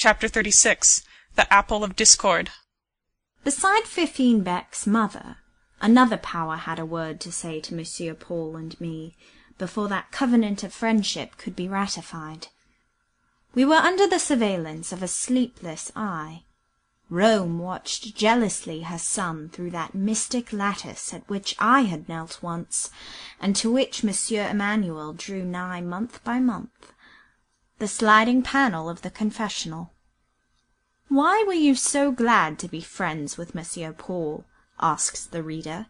Chapter 36. The Apple of Discord. Beside Fifine Beck's mother, another power had a word to say to Monsieur Paul and me, before that covenant of friendship could be ratified. We were under the surveillance of a sleepless eye. Rome watched jealously her son through that mystic lattice at which I had knelt once, and to which Monsieur Emmanuel drew nigh month by month, the sliding panel of the confessional. "Why were you so glad to be friends with Monsieur Paul?" asks the reader.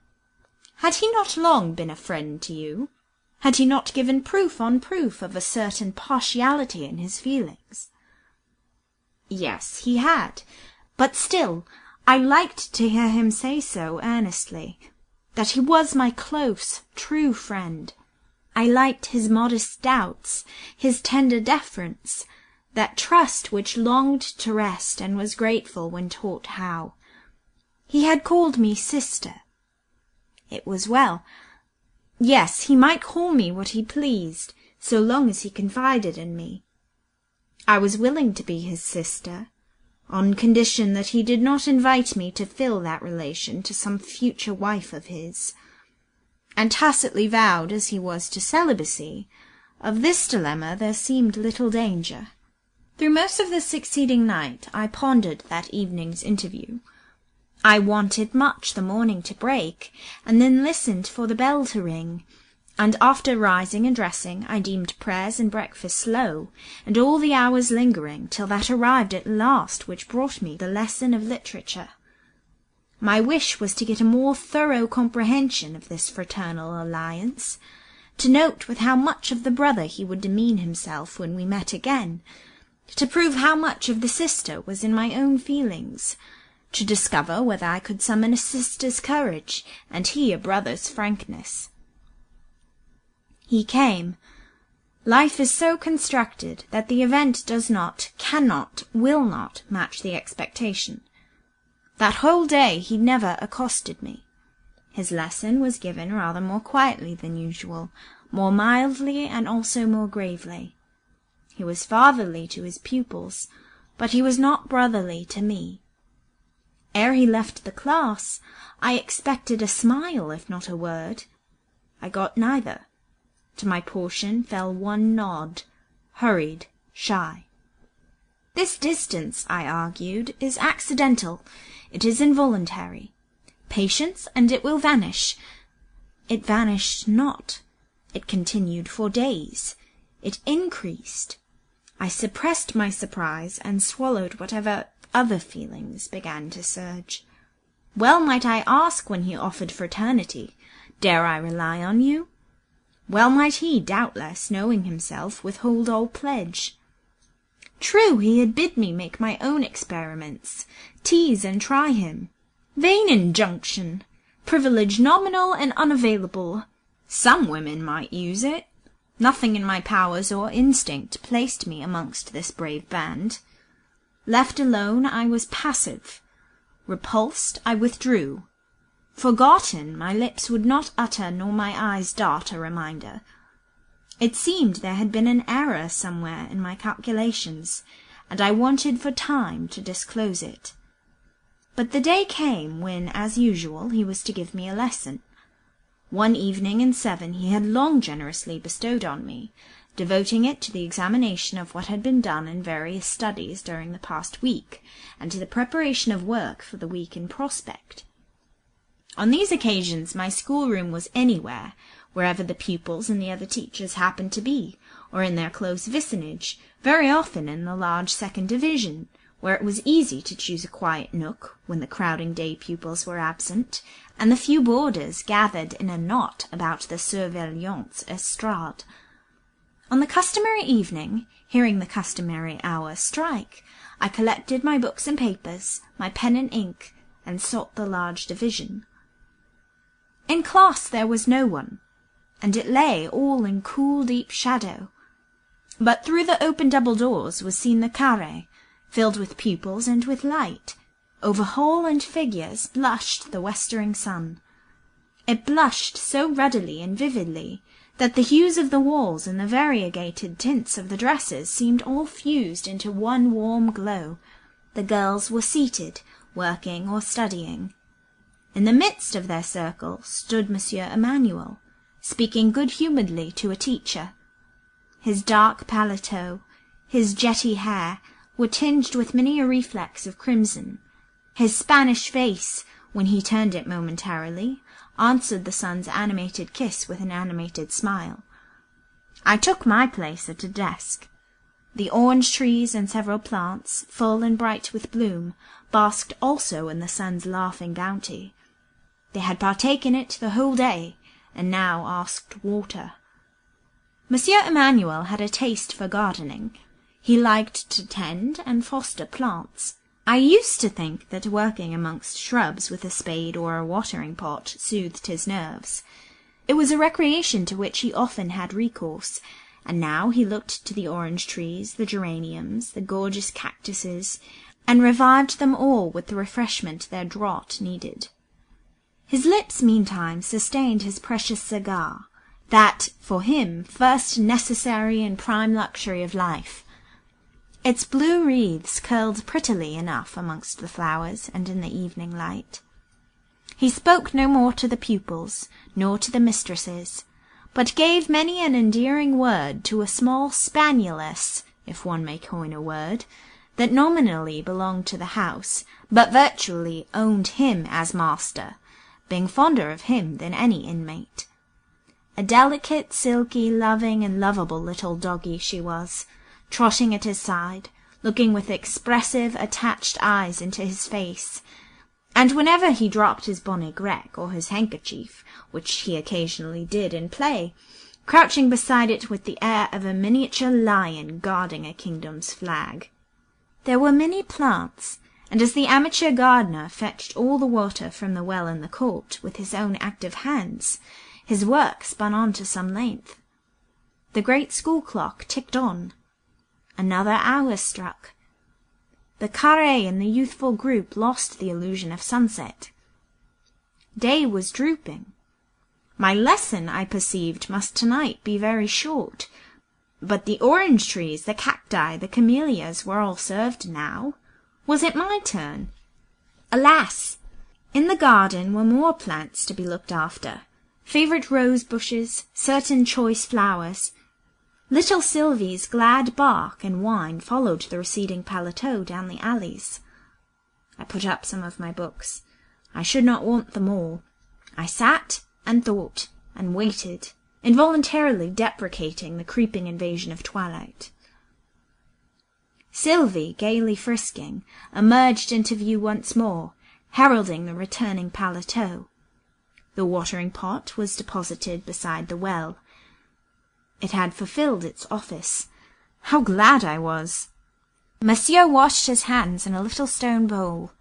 "Had he not long been a friend to you? Had he not given proof on proof of a certain partiality in his feelings?" Yes, he had, but still I liked to hear him say so earnestly, that he was my close, true friend. I liked his modest doubts, his tender deference, that trust which longed to rest and was grateful when taught how. He had called me sister. It was well. Yes, he might call me what he pleased, so long as he confided in me. I was willing to be his sister, on condition that he did not invite me to fill that relation to some future wife of his, and tacitly vowed, as he was to celibacy. Of this dilemma there seemed little danger. Through most of the succeeding night I pondered that evening's interview. I wanted much the morning to break, and then listened for the bell to ring, and after rising and dressing I deemed prayers and breakfast slow, and all the hours lingering, till that arrived at last which brought me the lesson of literature. My wish was to get a more thorough comprehension of this fraternal alliance, to note with how much of the brother he would demean himself when we met again, to prove how much of the sister was in my own feelings, to discover whether I could summon a sister's courage, and he a brother's frankness. He came. Life is so constructed that the event does not, cannot, will not match the expectation. That whole day he never accosted me. His lesson was given rather more quietly than usual, more mildly and also more gravely. He was fatherly to his pupils, but he was not brotherly to me. Ere he left the class, I expected a smile, if not a word. I got neither. To my portion fell one nod, hurried, shy. This distance, I argued, is accidental. It is involuntary. Patience, and it will vanish. It vanished not. It continued for days. It increased. I suppressed my surprise, and swallowed whatever other feelings began to surge. Well might I ask when he offered fraternity, "Dare I rely on you?" Well might he, doubtless, knowing himself, withhold all pledge. True, he had bid me make my own experiments, tease and try him. Vain injunction! Privilege nominal and unavailable. Some women might use it. Nothing in my powers or instinct placed me amongst this brave band. Left alone, I was passive. Repulsed, I withdrew. Forgotten, my lips would not utter nor my eyes dart a reminder. It seemed there had been an error somewhere in my calculations, and I wanted for time to disclose it. But the day came when, as usual, he was to give me a lesson. One evening in 7 he had long generously bestowed on me, devoting it to the examination of what had been done in various studies during the past week, and to the preparation of work for the week in prospect. On these occasions my schoolroom was anywhere, wherever the pupils and the other teachers happened to be, or in their close vicinage, very often in the large second division, where it was easy to choose a quiet nook when the crowding day pupils were absent, and the few boarders gathered in a knot about the surveillant's estrade. On the customary evening, hearing the customary hour strike, I collected my books and papers, my pen and ink, and sought the large division. In class there was no one, and it lay all in cool deep shadow. But through the open double doors was seen the carré, filled with pupils and with light. Over hall and figures blushed the westering sun. It blushed so ruddily and vividly that the hues of the walls and the variegated tints of the dresses seemed all fused into one warm glow. The girls were seated, working or studying. In the midst of their circle stood Monsieur Emmanuel, speaking good-humouredly to a teacher. His dark paletot, his jetty hair, were tinged with many a reflex of crimson. His Spanish face, when he turned it momentarily, answered the sun's animated kiss with an animated smile. I took my place at a desk. The orange trees and several plants, full and bright with bloom, basked also in the sun's laughing bounty. They had partaken it the whole day, and now asked water. Monsieur Emmanuel had a taste for gardening. He liked to tend and foster plants. I used to think that working amongst shrubs with a spade or a watering pot soothed his nerves. It was a recreation to which he often had recourse, and now he looked to the orange trees, the geraniums, the gorgeous cactuses, and revived them all with the refreshment their draught needed. His lips, meantime, sustained his precious cigar, that, for him, first necessary and prime luxury of life. Its blue wreaths curled prettily enough amongst the flowers and in the evening light. He spoke no more to the pupils, nor to the mistresses, but gave many an endearing word to a small spanieless, if one may coin a word, that nominally belonged to the house, but virtually owned him as master, being fonder of him than any inmate. A delicate, silky, loving, and lovable little doggy she was, trotting at his side, looking with expressive, attached eyes into his face, and whenever he dropped his bonnet grec or his handkerchief, which he occasionally did in play, crouching beside it with the air of a miniature lion guarding a kingdom's flag. There were many plants, and as the amateur gardener fetched all the water from the well in the court with his own active hands, his work spun on to some length. The great school clock ticked on. Another hour struck. The carré in the youthful group lost the illusion of sunset. Day was drooping. My lesson, I perceived, must tonight be very short, but the orange trees, the cacti, the camellias were all served now. Was it my turn? Alas! In the garden were more plants to be looked after, favourite rose-bushes, certain choice flowers. Little Sylvie's glad bark and whine followed the receding paletot down the alleys. I put up some of my books. I should not want them all. I sat and thought and waited, involuntarily deprecating the creeping invasion of twilight. Sylvie, gaily frisking, emerged into view once more, heralding the returning paletot. The watering-pot was deposited beside the well. It had fulfilled its office. How glad I was! Monsieur washed his hands in a little stone bowl.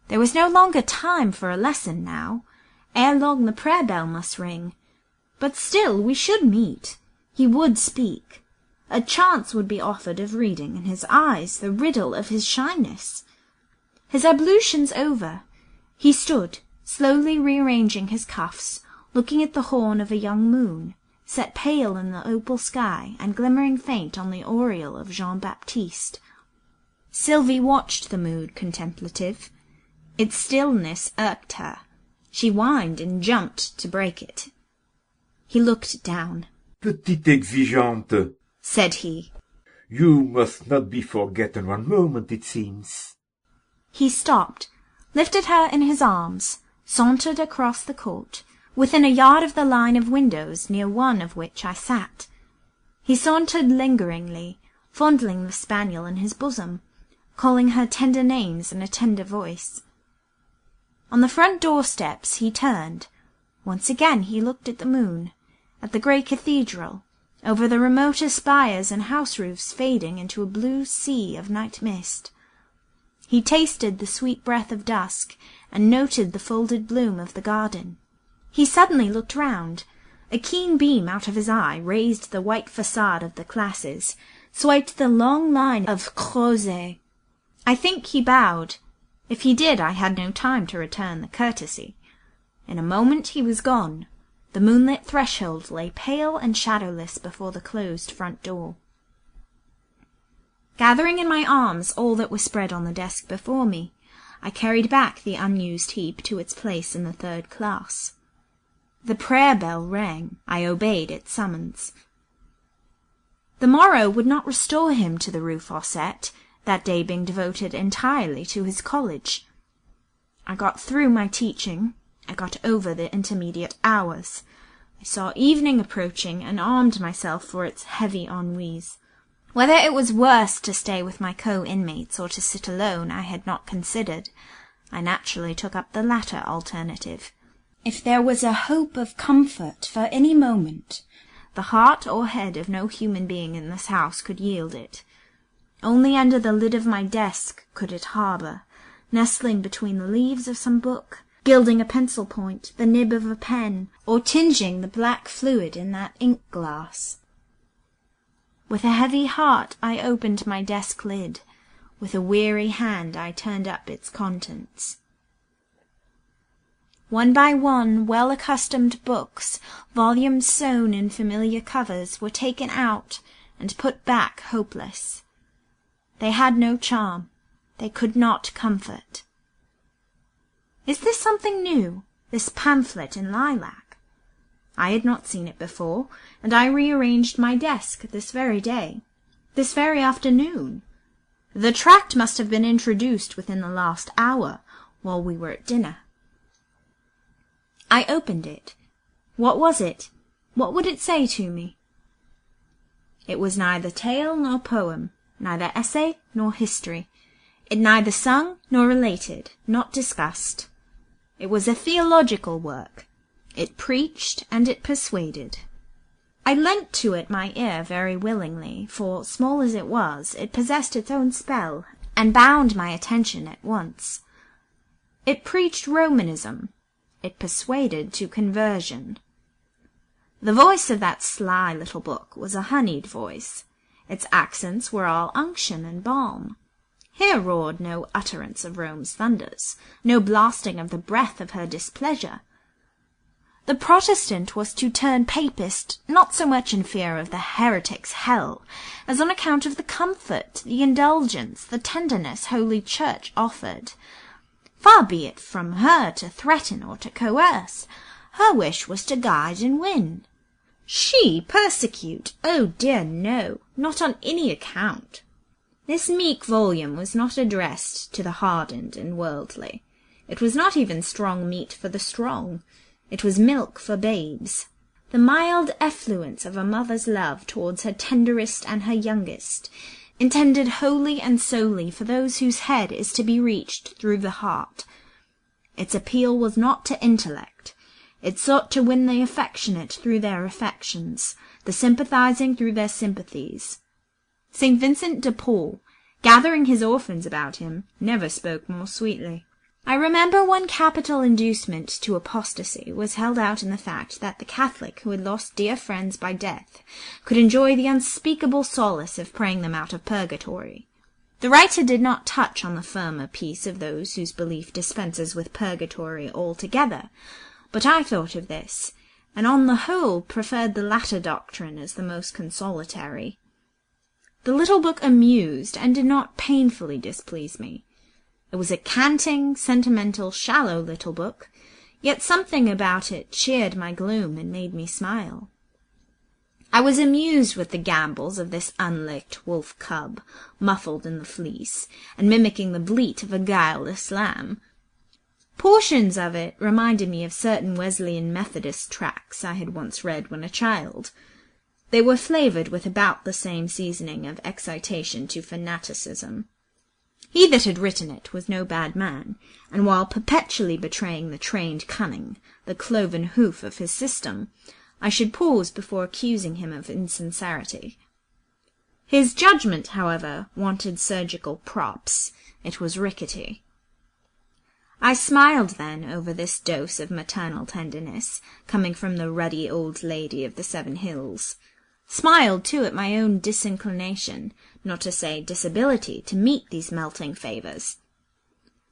There was no longer time for a lesson now. Ere long the prayer-bell must ring. But still we should meet. He would speak. A chance would be offered of reading in his eyes the riddle of his shyness. His ablutions over, he stood, slowly rearranging his cuffs, looking at the horn of a young moon, set pale in the opal sky and glimmering faint on the aureole of Jean-Baptiste. Sylvie watched the mood contemplative. Its stillness irked her. She whined and jumped to break it. He looked down. Petite exigeante, said he. You must not be forgotten one moment, it seems. He stopped, lifted her in his arms, sauntered across the court, within a yard of the line of windows near one of which I sat. He sauntered lingeringly, fondling the spaniel in his bosom, calling her tender names in a tender voice. On the front door-steps he turned. Once again he looked at the moon, at the grey cathedral, over the remoter spires and house-roofs fading into a blue sea of night mist. He tasted the sweet breath of dusk, and noted the folded bloom of the garden. He suddenly looked round. A keen beam out of his eye raised the white façade of the classes, swiped the long line of crozets. I think he bowed. If he did, I had no time to return the courtesy. In a moment he was gone. The moonlit threshold lay pale and shadowless before the closed front door. Gathering in my arms all that was spread on the desk before me, I carried back the unused heap to its place in the third class. The prayer bell rang. I obeyed its summons. The morrow would not restore him to the Rue Fossette, that day being devoted entirely to his college. I got through my teaching. I got over the intermediate hours. I saw evening approaching and armed myself for its heavy ennuis. Whether it was worse to stay with my co-inmates or to sit alone I had not considered. I naturally took up the latter alternative. If there was a hope of comfort for any moment, the heart or head of no human being in this house could yield it. Only under the lid of my desk could it harbour, nestling between the leaves of some book, gilding a pencil point, the nib of a pen, or tinging the black fluid in that ink-glass. With a heavy heart I opened my desk lid. With a weary hand I turned up its contents. One by one, well-accustomed books, volumes sewn in familiar covers, were taken out and put back hopeless. They had no charm. They could not comfort. Is this something new, this pamphlet in lilac? I had not seen it before, and I rearranged my desk this very day, this very afternoon. The tract must have been introduced within the last hour, while we were at dinner. I opened it. What was it? What would it say to me? It was neither tale nor poem, neither essay nor history. It neither sung nor related, not discussed. It was a theological work. It preached and it persuaded. I lent to it my ear very willingly, for, small as it was, it possessed its own spell, and bound my attention at once. It preached Romanism. It persuaded to conversion. The voice of that sly little book was a honeyed voice. Its accents were all unction and balm. Here roared no utterance of Rome's thunders, no blasting of the breath of her displeasure. The Protestant was to turn Papist not so much in fear of the heretic's hell, as on account of the comfort, the indulgence, the tenderness Holy Church offered. Far be it from her to threaten or to coerce. Her wish was to guide and win. She persecute? Oh dear, no, not on any account. This meek volume was not addressed to the hardened and worldly. It was not even strong meat for the strong. It was milk for babes. The mild effluence of a mother's love towards her tenderest and her youngest, intended wholly and solely for those whose head is to be reached through the heart. Its appeal was not to intellect. It sought to win the affectionate through their affections, the sympathizing through their sympathies. St. Vincent de Paul, gathering his orphans about him, never spoke more sweetly. I remember one capital inducement to apostasy was held out in the fact that the Catholic who had lost dear friends by death could enjoy the unspeakable solace of praying them out of purgatory. The writer did not touch on the firmer peace of those whose belief dispenses with purgatory altogether, but I thought of this, and on the whole preferred the latter doctrine as the most consolatory. The little book amused and did not painfully displease me. It was a canting, sentimental, shallow little book, yet something about it cheered my gloom and made me smile. I was amused with the gambols of this unlicked wolf-cub, muffled in the fleece, and mimicking the bleat of a guileless lamb. Portions of it reminded me of certain Wesleyan Methodist tracts I had once read when a child. They were flavoured with about the same seasoning of excitation to fanaticism. He that had written it was no bad man, and while perpetually betraying the trained cunning, the cloven hoof of his system, I should pause before accusing him of insincerity. His judgment, however, wanted surgical props. It was rickety. I smiled then over this dose of maternal tenderness, coming from the ruddy old lady of the 7 Hills. Smiled, too, at my own disinclination, not to say disability, to meet these melting favours.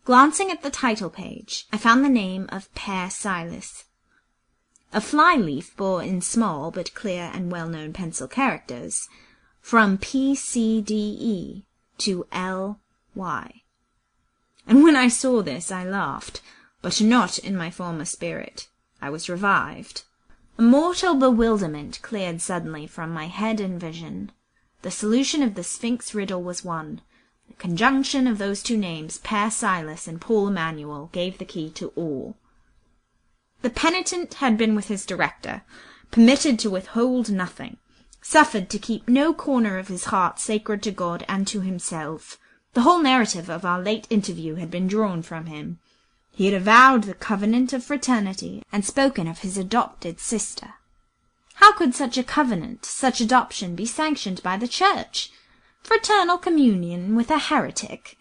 Glancing at the title-page, I found the name of Père Silas. A fly-leaf bore in small but clear and well-known pencil characters, "From PCDE to LY." And when I saw this I laughed, but not in my former spirit. I was revived. A mortal bewilderment cleared suddenly from my head and vision. The solution of the Sphinx riddle was won. The conjunction of those two names, Père Silas and Paul Emmanuel, gave the key to all. The penitent had been with his director, permitted to withhold nothing, suffered to keep no corner of his heart sacred to God and to himself. The whole narrative of our late interview had been drawn from him. He had avowed the covenant of fraternity, and spoken of his adopted sister. How could such a covenant, such adoption, be sanctioned by the Church? Fraternal communion with a heretic?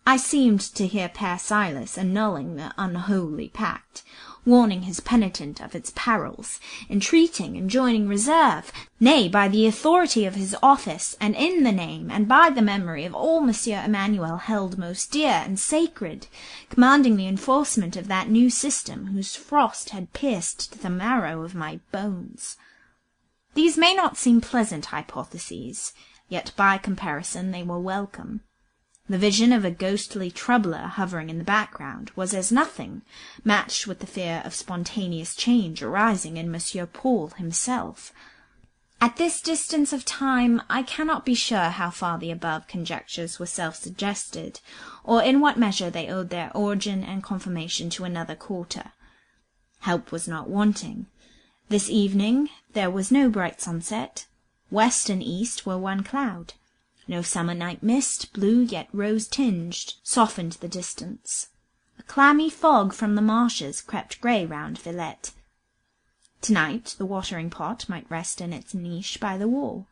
I seemed to hear Père Silas annulling the unholy pact, warning his penitent of its perils, entreating and joining reserve, nay, by the authority of his office, and in the name and by the memory of all Monsieur Emmanuel held most dear and sacred, commanding the enforcement of that new system whose frost had pierced to the marrow of my bones. These may not seem pleasant hypotheses, yet by comparison they were welcome. The vision of a ghostly troubler hovering in the background was as nothing, matched with the fear of spontaneous change arising in Monsieur Paul himself. At this distance of time I cannot be sure how far the above conjectures were self-suggested, or in what measure they owed their origin and confirmation to another quarter. Help was not wanting. This evening there was no bright sunset. West and east were one cloud. No summer night mist, blue yet rose-tinged, softened the distance. A clammy fog from the marshes crept grey round Villette. To-night the watering-pot might rest in its niche by the wall.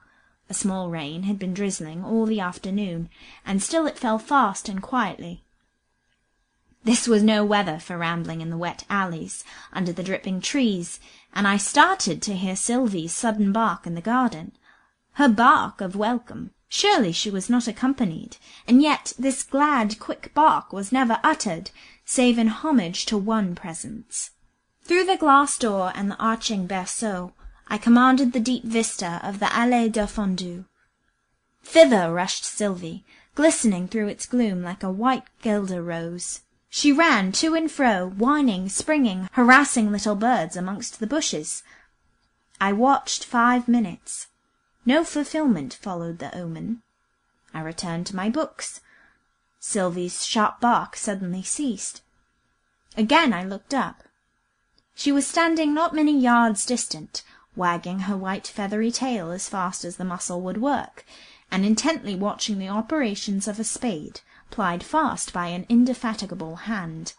A small rain had been drizzling all the afternoon, and still it fell fast and quietly. This was no weather for rambling in the wet alleys, under the dripping trees, and I started to hear Sylvie's sudden bark in the garden. Her bark of welcome. Surely she was not accompanied, and yet this glad, quick bark was never uttered, save in homage to one presence. Through the glass door and the arching berceau, I commanded the deep vista of the Allée défendue. Thither rushed Sylvie, glistening through its gloom like a white guelder rose. She ran to and fro, whining, springing, harassing little birds amongst the bushes. I watched 5 minutes. No fulfilment followed the omen. I returned to my books. Sylvie's sharp bark suddenly ceased. Again I looked up. She was standing not many yards distant, wagging her white feathery tail as fast as the muscle would work, and intently watching the operations of a spade, plied fast by an indefatigable hand.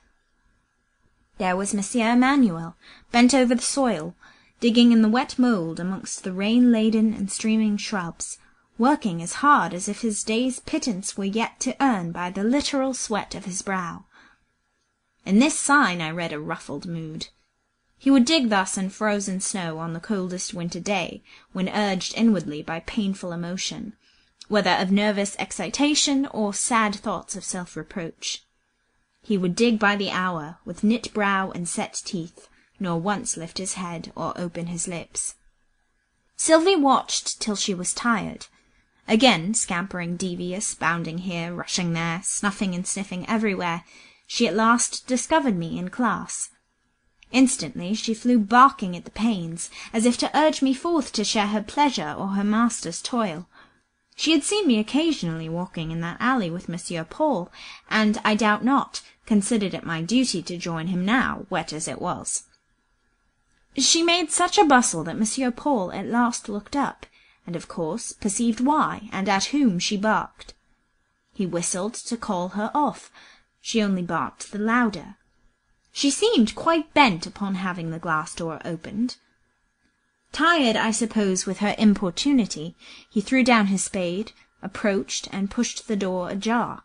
There was Monsieur Emmanuel, bent over the soil, digging in the wet mould amongst the rain-laden and streaming shrubs, working as hard as if his day's pittance were yet to earn by the literal sweat of his brow. In this sign I read a ruffled mood. He would dig thus in frozen snow on the coldest winter day, when urged inwardly by painful emotion, whether of nervous excitation or sad thoughts of self-reproach. He would dig by the hour, with knit brow and set teeth, nor once lift his head or open his lips. Sylvie watched till she was tired. Again scampering devious, bounding here, rushing there, snuffing and sniffing everywhere, she at last discovered me in class. Instantly she flew barking at the panes, as if to urge me forth to share her pleasure or her master's toil. She had seen me occasionally walking in that alley with Monsieur Paul, and, I doubt not, considered it my duty to join him now, wet as it was. She made such a bustle that Monsieur Paul at last looked up, and of course perceived why and at whom she barked. He whistled to call her off. She only barked the louder. She seemed quite bent upon having the glass door opened. Tired, I suppose, with her importunity, he threw down his spade, approached, and pushed the door ajar.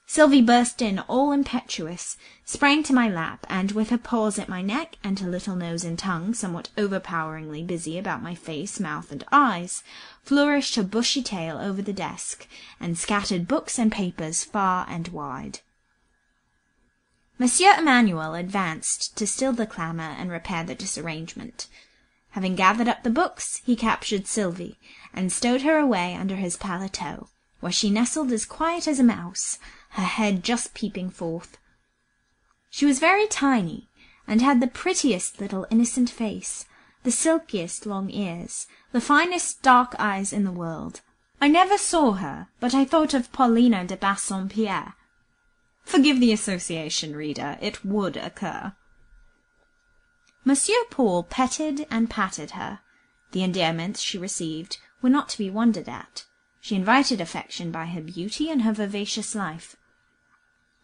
Sylvie burst in, all impetuous, sprang to my lap, and, with her paws at my neck, and her little nose and tongue somewhat overpoweringly busy about my face, mouth, and eyes, flourished her bushy tail over the desk, and scattered books and papers far and wide. Monsieur Emmanuel advanced to still the clamour and repair the disarrangement. Having gathered up the books, he captured Sylvie, and stowed her away under his paletot, where she nestled as quiet as a mouse, her head just peeping forth. She was very tiny, and had the prettiest little innocent face, the silkiest long ears, the finest dark eyes in the world. I never saw her, but I thought of Paulina de Bassompierre. Forgive the association, reader, it would occur. Monsieur Paul petted and patted her. The endearments she received were not to be wondered at. She invited affection by her beauty and her vivacious life.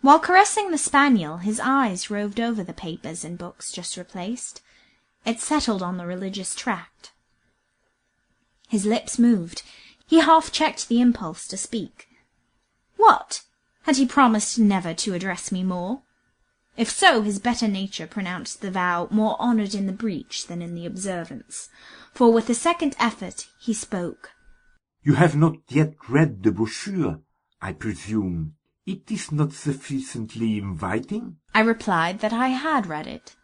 While caressing the spaniel, his eyes roved over the papers and books just replaced. It settled on the religious tract. His lips moved. He half checked the impulse to speak. What? Had he promised never to address me more? If so, his better nature pronounced the vow more honoured in the breach than in the observance, for with a second effort he spoke. You have not yet read the brochure, I presume. It is not sufficiently inviting? I replied that I had read it.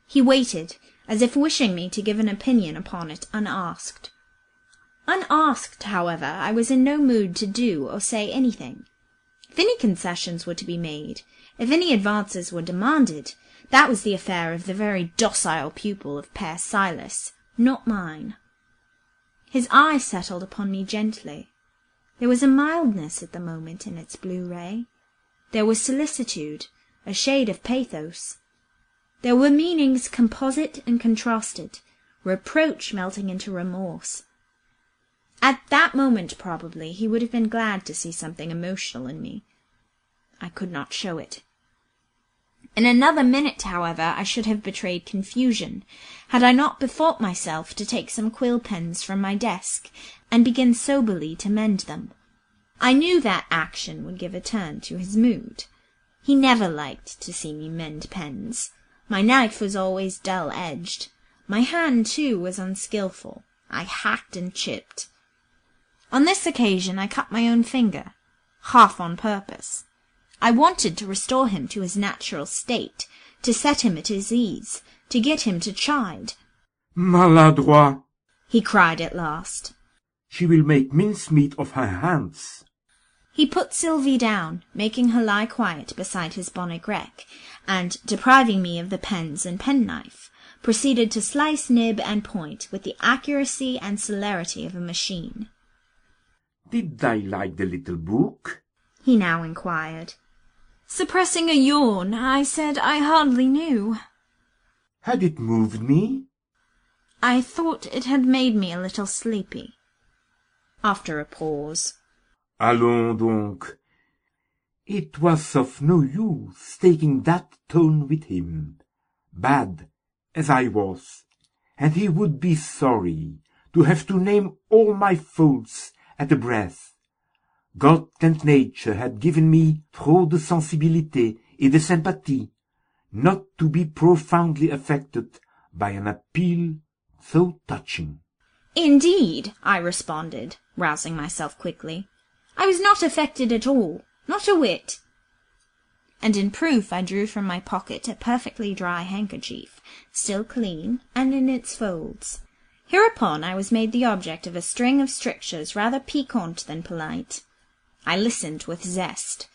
He waited, as if wishing me to give an opinion upon it unasked. Unasked, however, I was in no mood to do or say anything. If any concessions were to be made, if any advances were demanded, that was the affair of the very docile pupil of Père Silas, not mine. His eye settled upon me gently. There was a mildness at the moment in its blue ray. There was solicitude, a shade of pathos. There were meanings composite and contrasted, reproach melting into remorse. At that moment, probably, he would have been glad to see something emotional in me. I could not show it. In another minute, however, I should have betrayed confusion, had I not bethought myself to take some quill pens from my desk and begin soberly to mend them. I knew that action would give a turn to his mood. He never liked to see me mend pens. My knife was always dull-edged. My hand, too, was unskilful. I hacked and chipped. On this occasion I cut my own finger, half on purpose. I wanted to restore him to his natural state, to set him at his ease, to get him to chide. Maladroit, he cried at last. She will make mincemeat of her hands. He put Sylvie down, making her lie quiet beside his bonnet grec, and, depriving me of the pens and penknife, proceeded to slice nib and point with the accuracy and celerity of a machine. Did I like the little book? He now inquired. Suppressing a yawn, I said I hardly knew. Had it moved me? I thought it had made me a little sleepy. After a pause. Allons donc. It was of no use taking that tone with him, bad as I was, and he would be sorry to have to name all my faults at a breath. God and nature had given me trop de sensibilité et de sympathie, not to be profoundly affected by an appeal so touching. Indeed, I responded, rousing myself quickly. I was not affected at all, not a whit. And in proof I drew from my pocket a perfectly dry handkerchief, still clean, and in its folds. Hereupon I was made the object of a string of strictures rather piquant than polite. I listened with zest.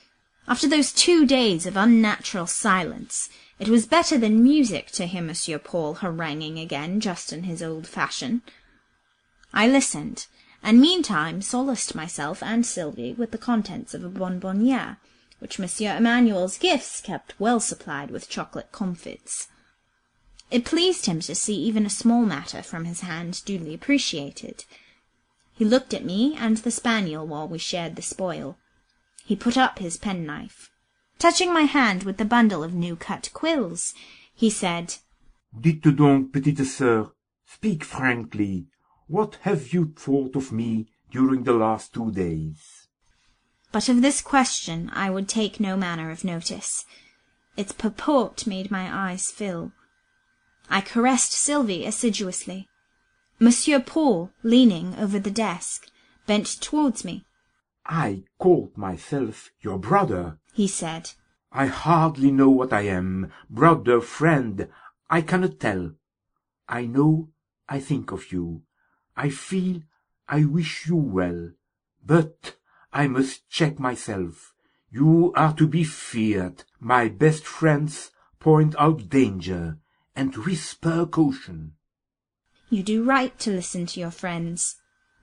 After those 2 days of unnatural silence, it was better than music to hear Monsieur Paul haranguing again just in his old fashion. I listened, and meantime solaced myself and Sylvie with the contents of a bonbonniere, which Monsieur Emmanuel's gifts kept well supplied with chocolate comfits. It pleased him to see even a small matter from his hand duly appreciated. He looked at me and the spaniel while we shared the spoil. He put up his penknife. Touching my hand with the bundle of new-cut quills, he said, Dites donc, petite sœur, speak frankly. What have you thought of me during the last 2 days? But of this question I would take no manner of notice. Its purport made my eyes fill. I caressed Sylvie assiduously. Monsieur Paul, leaning over the desk, bent towards me. I called myself your brother, he said. I hardly know what I am, brother, friend, I cannot tell. I know I think of you. I feel I wish you well. But I must check myself. You are to be feared. My best friends point out danger and whisper caution. You do right to listen to your friends.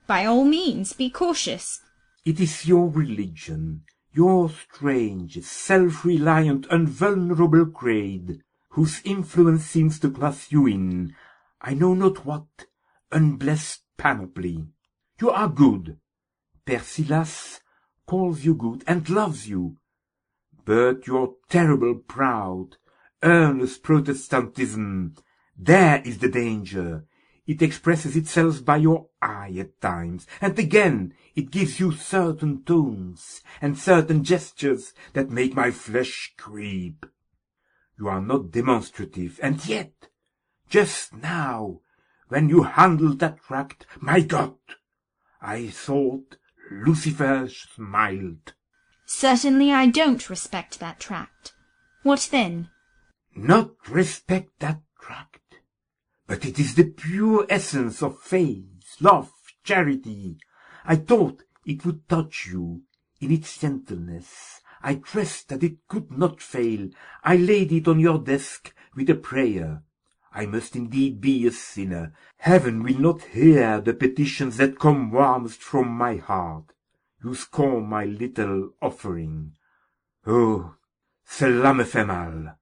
By all means, be cautious. It is your religion, your strange, self-reliant, invulnerable creed, whose influence seems to clasp you in, I know not what, unblessed panoply. You are good. Persilas calls you good and loves you. But your terrible proud, earnest Protestantism, there is the danger. It expresses itself by your eye at times, and again it gives you certain tones and certain gestures that make my flesh creep. You are not demonstrative, and yet, just now, when you handled that tract, my God, I thought Lucifer smiled. Certainly I don't respect that tract. What then? Not respect that tract, but it is the pure essence of faith, love, charity. I thought it would touch you in its gentleness. I trust that it could not fail. I laid it on your desk with a prayer. I must indeed be a sinner. Heaven will not hear the petitions that come warmest from my heart. You scorn my little offering. Oh, cela me fait mal.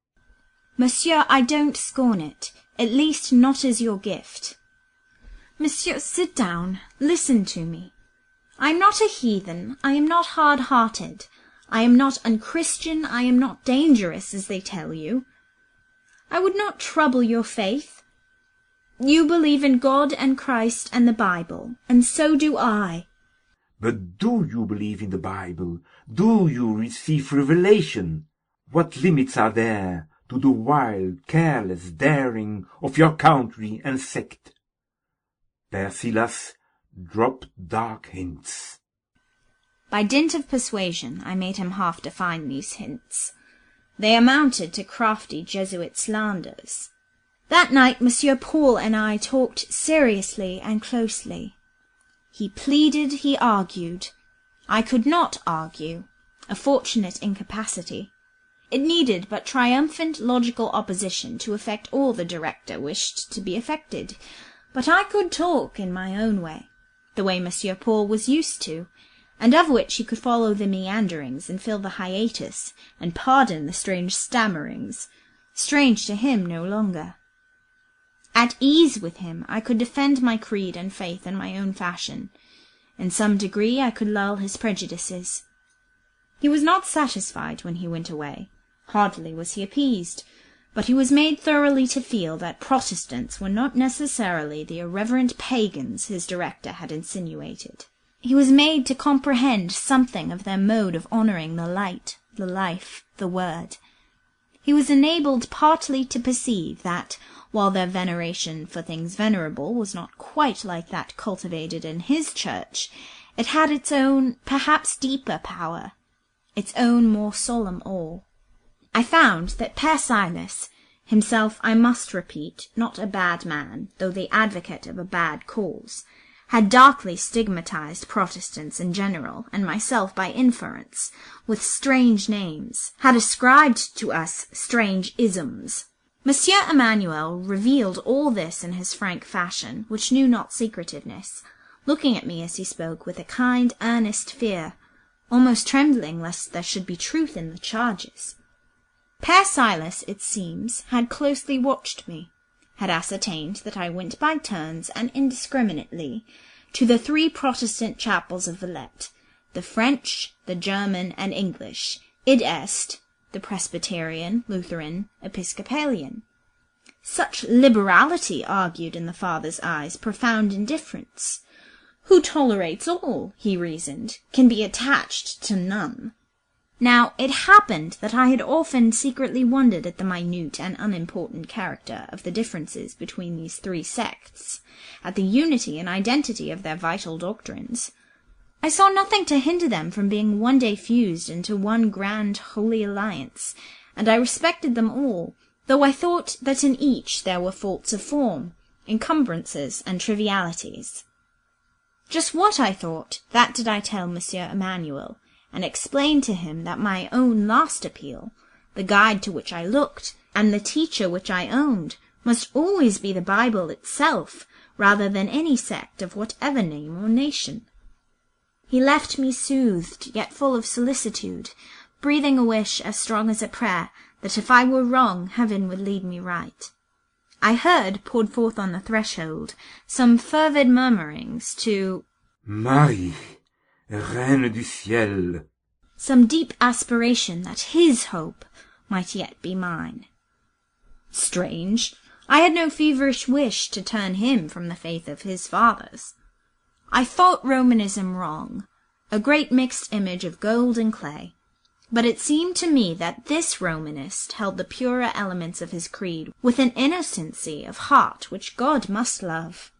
Monsieur, I don't scorn it, at least not as your gift. Monsieur, sit down. Listen to me. I am not a heathen. I am not hard-hearted. I am not unchristian. I am not dangerous, as they tell you. I would not trouble your faith. You believe in God and Christ and the Bible, and so do I. But do you believe in the Bible? Do you receive revelation? What limits are there to the wild, careless daring of your country and sect? Persilas dropped dark hints. By dint of persuasion I made him half define these hints. They amounted to crafty Jesuit slanders. That night Monsieur Paul and I talked seriously and closely. He pleaded, he argued. I could not argue, a fortunate incapacity. It needed but triumphant logical opposition to effect all the director wished to be effected. But I could talk in my own way, the way Monsieur Paul was used to, and of which he could follow the meanderings and fill the hiatus, and pardon the strange stammerings, strange to him no longer. At ease with him, I could defend my creed and faith in my own fashion. In some degree I could lull his prejudices. He was not satisfied when he went away. Hardly was he appeased, but he was made thoroughly to feel that Protestants were not necessarily the irreverent pagans his director had insinuated. He was made to comprehend something of their mode of honouring the light, the life, the word. He was enabled partly to perceive that, while their veneration for things venerable was not quite like that cultivated in his church, it had its own, perhaps deeper power, its own more solemn awe. I found that Père Silas, himself, I must repeat, not a bad man, though the advocate of a bad cause, had darkly stigmatized Protestants in general, and myself by inference, with strange names, had ascribed to us strange isms. Monsieur Emmanuel revealed all this in his frank fashion, which knew not secretiveness, looking at me as he spoke with a kind, earnest fear, almost trembling lest there should be truth in the charges. Père Silas, it seems, had closely watched me, had ascertained that I went by turns and indiscriminately to the 3 Protestant chapels of Villette, the French, the German, and English, id est, the Presbyterian, Lutheran, Episcopalian. Such liberality argued in the father's eyes profound indifference. Who tolerates all, he reasoned, can be attached to none. Now, it happened that I had often secretly wondered at the minute and unimportant character of the differences between these 3 sects, at the unity and identity of their vital doctrines. I saw nothing to hinder them from being one day fused into one grand holy alliance, and I respected them all, though I thought that in each there were faults of form, encumbrances, and trivialities. Just what I thought, that did I tell Monsieur Emmanuel, and explained to him that my own last appeal, the guide to which I looked, and the teacher which I owned, must always be the Bible itself, rather than any sect of whatever name or nation. He left me soothed, yet full of solicitude, breathing a wish as strong as a prayer that if I were wrong, heaven would lead me right. I heard, poured forth on the threshold, some fervid murmurings to Marie, Reine du Ciel, some deep aspiration that his hope might yet be mine. Strange, I had no feverish wish to turn him from the faith of his fathers. I thought Romanism wrong, a great mixed image of gold and clay, but it seemed to me that this Romanist held the purer elements of his creed with an innocency of heart which God must love.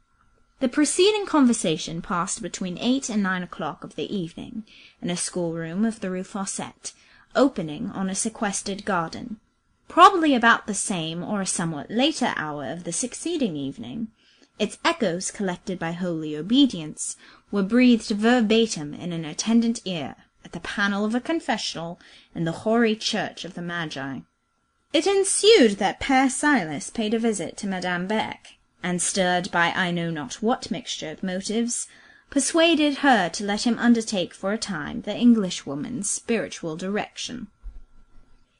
The preceding conversation passed between 8 and 9 o'clock of the evening, in a schoolroom of the Rue Fossette, opening on a sequestered garden. Probably about the same or a somewhat later hour of the succeeding evening, its echoes, collected by holy obedience, were breathed verbatim in an attendant ear at the panel of a confessional in the hoary church of the Magi. It ensued that Père Silas paid a visit to Madame Beck, and, stirred by I know not what mixture of motives, persuaded her to let him undertake for a time the Englishwoman's spiritual direction.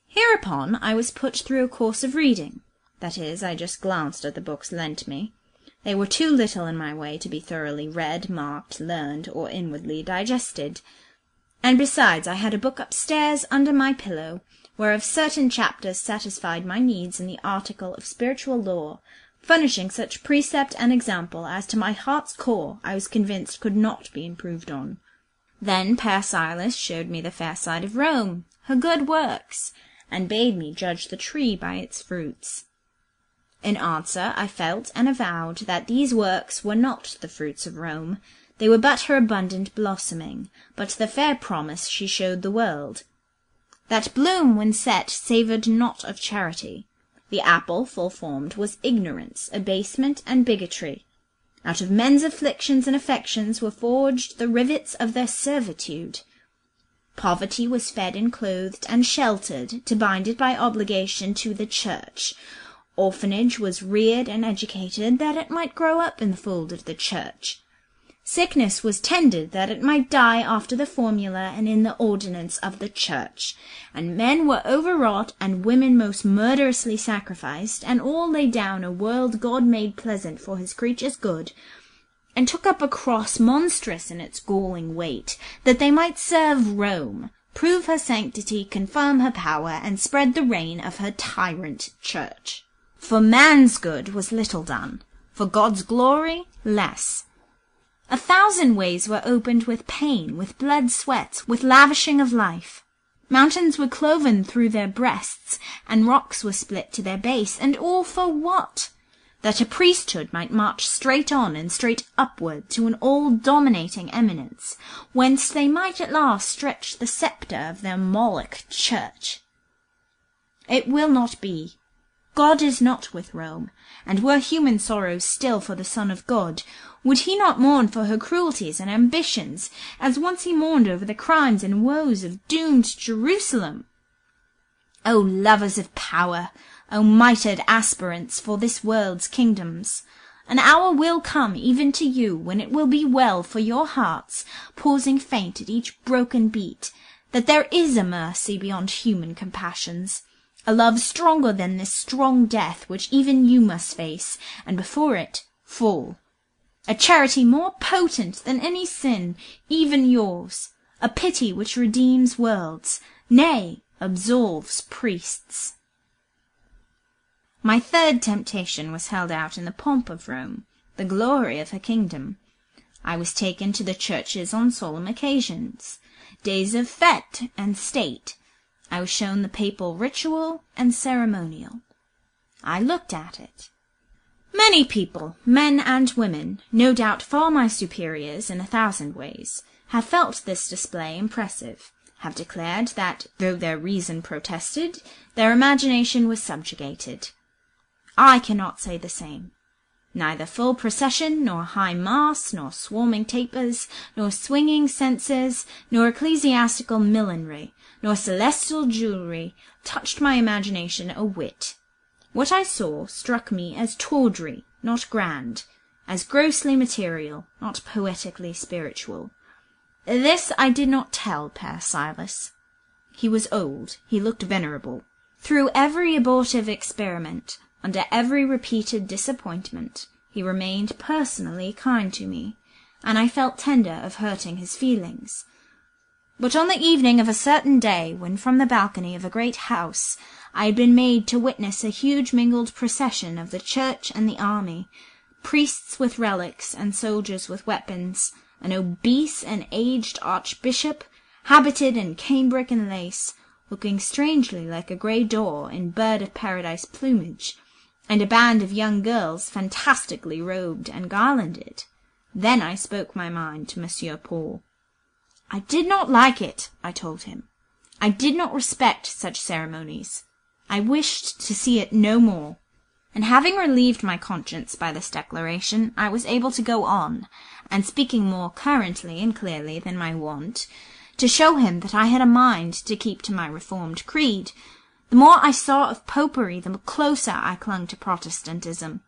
Hereupon I was put through a course of reading. That is, I just glanced at the books lent me. They were too little in my way to be thoroughly read, marked, learned, or inwardly digested. And besides, I had a book upstairs under my pillow, whereof certain chapters satisfied my needs in the article of spiritual law, furnishing such precept and example as to my heart's core I was convinced could not be improved on. Then Père Silas showed me the fair side of Rome, her good works, and bade me judge the tree by its fruits. In answer, I felt and avowed that these works were not the fruits of Rome. They were but her abundant blossoming, but the fair promise she showed the world. That bloom, when set, savoured not of charity. The apple, full-formed, was ignorance, abasement, and bigotry. Out of men's afflictions and affections were forged the rivets of their servitude. Poverty was fed and clothed and sheltered to bind it by obligation to the church. Orphanage was reared and educated that it might grow up in the fold of the church. Sickness was tended that it might die after the formula and in the ordinance of the church, and men were overwrought and women most murderously sacrificed, and all laid down a world God made pleasant for his creatures' good, and took up a cross monstrous in its galling weight, that they might serve Rome, prove her sanctity, confirm her power, and spread the reign of her tyrant church. For man's good was little done, for God's glory less. 1,000 ways were opened with pain, with blood sweat, with lavishing of life. Mountains were cloven through their breasts, and rocks were split to their base, and all for what? That a priesthood might march straight on and straight upward to an all-dominating eminence, whence they might at last stretch the sceptre of their Moloch church. It will not be. God is not with Rome, and were human sorrows still for the Son of God, would he not mourn for her cruelties and ambitions, as once he mourned over the crimes and woes of doomed Jerusalem? O lovers of power, O mitred aspirants for this world's kingdoms, an hour will come even to you when it will be well for your hearts, pausing faint at each broken beat, that there is a mercy beyond human compassions, a love stronger than this strong death which even you must face, and before it fall. A charity more potent than any sin, even yours, a pity which redeems worlds, nay, absolves priests. My third temptation was held out in the pomp of Rome, the glory of her kingdom. I was taken to the churches on solemn occasions, days of fête and state. I was shown the papal ritual and ceremonial. I looked at it. Many people, men and women, no doubt far my superiors in 1,000 ways, have felt this display impressive, have declared that, though their reason protested, their imagination was subjugated. I cannot say the same. Neither full procession, nor high mass, nor swarming tapers, nor swinging censers, nor ecclesiastical millinery, nor celestial jewelry touched my imagination a whit. What I saw struck me as tawdry, not grand, as grossly material, not poetically spiritual. This I did not tell Père Silas. He was old, he looked venerable. Through every abortive experiment, under every repeated disappointment, he remained personally kind to me, and I felt tender of hurting his feelings. But on the evening of a certain day, when from the balcony of a great house I had been made to witness a huge mingled procession of the church and the army, priests with relics and soldiers with weapons, an obese and aged archbishop, habited in cambric and lace, looking strangely like a grey daw in bird-of-paradise plumage, and a band of young girls fantastically robed and garlanded. Then I spoke my mind to Monsieur Paul. I did not like it, I told him. I did not respect such ceremonies. I wished to see it no more. And having relieved my conscience by this declaration, I was able to go on, and speaking more currently and clearly than my wont, to show him that I had a mind to keep to my reformed creed. The more I saw of popery, the closer I clung to Protestantism.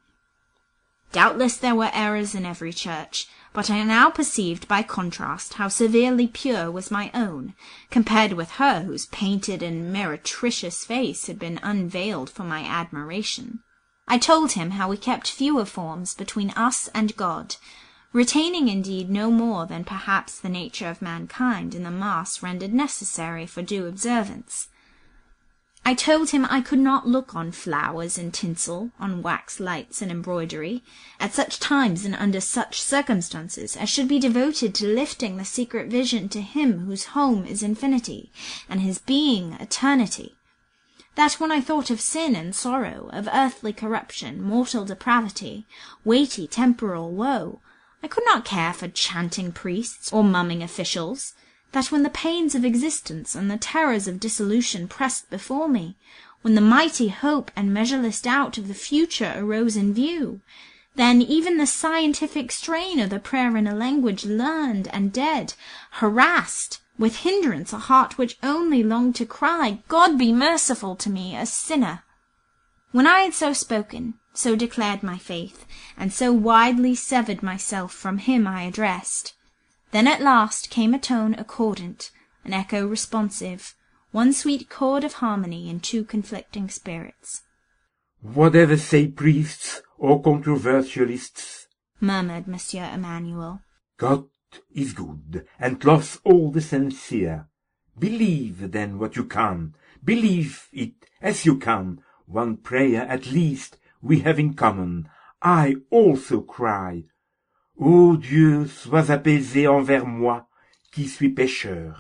Doubtless there were errors in every church, but I now perceived by contrast how severely pure was my own, compared with her whose painted and meretricious face had been unveiled for my admiration. I told him how we kept fewer forms between us and God, retaining indeed no more than perhaps the nature of mankind in the Mass rendered necessary for due observance. I told him I could not look on flowers and tinsel, on wax lights and embroidery, at such times and under such circumstances as should be devoted to lifting the secret vision to him whose home is infinity, and his being eternity. That when I thought of sin and sorrow, of earthly corruption, mortal depravity, weighty temporal woe, I could not care for chanting priests or mumming officials. That when the pains of existence and the terrors of dissolution pressed before me, when the mighty hope and measureless doubt of the future arose in view, then even the scientific strain of the prayer in a language learned and dead, harassed with hindrance a heart which only longed to cry, God be merciful to me, a sinner. When I had so spoken, so declared my faith, and so widely severed myself from him I addressed, then at last came a tone accordant, an echo responsive, one sweet chord of harmony in two conflicting spirits. "Whatever say priests or controversialists," murmured Monsieur Emmanuel, "God is good, and loves all the sincere. Believe then what you can, believe it as you can. One prayer at least we have in common. I also cry, Ô Dieu, sois apaisé envers moi, qui suis pécheur."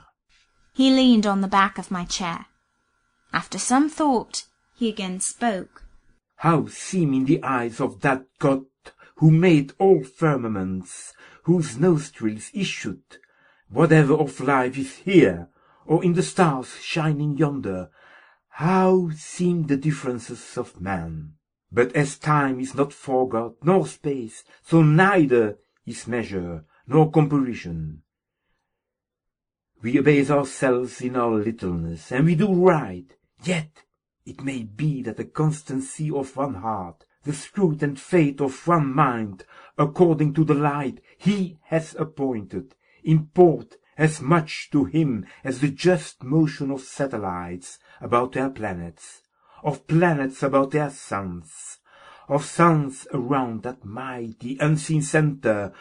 He leaned on the back of my chair. After some thought, he again spoke. How seem in the eyes of that God who made all firmaments, whose nostrils issued, whatever of life is here, or in the stars shining yonder, how seem the differences of man? But as time is not forgot, nor space, so neither is measure, nor comparison. We abase ourselves in our littleness, and we do right, yet it may be that the constancy of one heart, the spirit and faith of one mind, according to the light he has appointed, import as much to him as the just motion of satellites about their planets, of planets about their suns, of suns around that mighty unseen centre,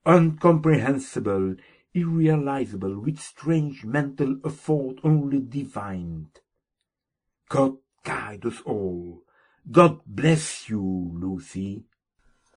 incomprehensible, irrealizable, with strange mental effort only divined. God guide us all. God bless you, Lucy.